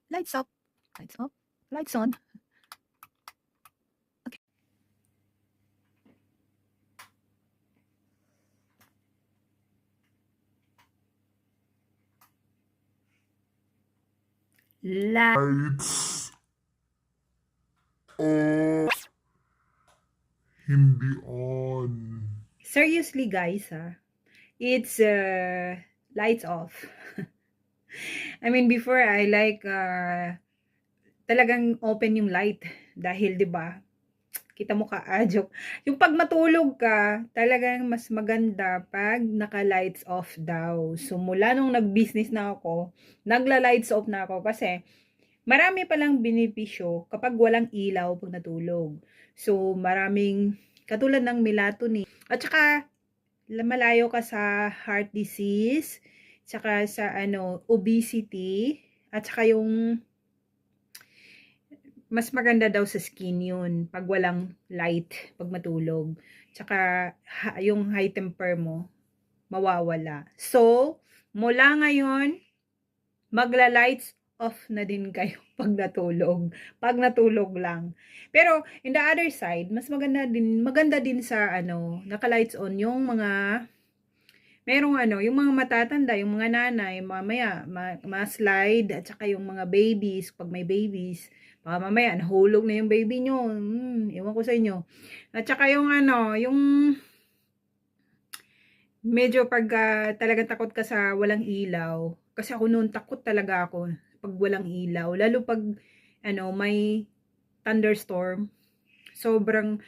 Lights up. Lights off. Lights on. Okay. Lights off. Hindi on. Seriously, guys, it's lights off. I mean, before I like talagang open yung light dahil 'di ba? Kita mo ka, joke. Yung pag matulog ka, talagang mas maganda pag naka-lights off daw. So, mula nung nag-business na ako, nagla-lights off na ako kasi marami palang benepisyo kapag walang ilaw pag natulog. So, maraming, katulad ng melatonin. At saka, malayo ka sa heart disease, saka sa obesity, at saka yung mas maganda daw sa skin yun pag walang light, pag matulog. Tsaka yung high temper mo, mawawala. So, mula ngayon, magla-lights off na din kayo pag natulog. Pag natulog lang. Pero, in the other side, mas maganda din sa naka-lights on yung mga merong yung mga matatanda, yung mga nanay, mamaya, ma-slide, at saka yung mga babies, pag may babies, baka mamaya, nahulog na yung baby nyo. Ewan ko sa inyo. At saka yung yung medyo pag talagang takot ka sa walang ilaw. Kasi ako noon, takot talaga ako pag walang ilaw. Lalo pag, may thunderstorm. Sobrang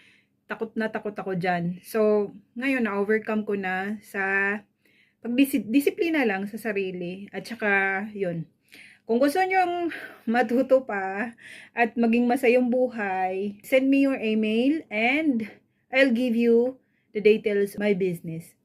takot na takot ako dyan. So, ngayon, na-overcome ko na sa pagdisiplina lang sa sarili. At saka, yun. Kung gusto nyong matuto pa at maging masayang buhay, send me your email and I'll give you the details of my business.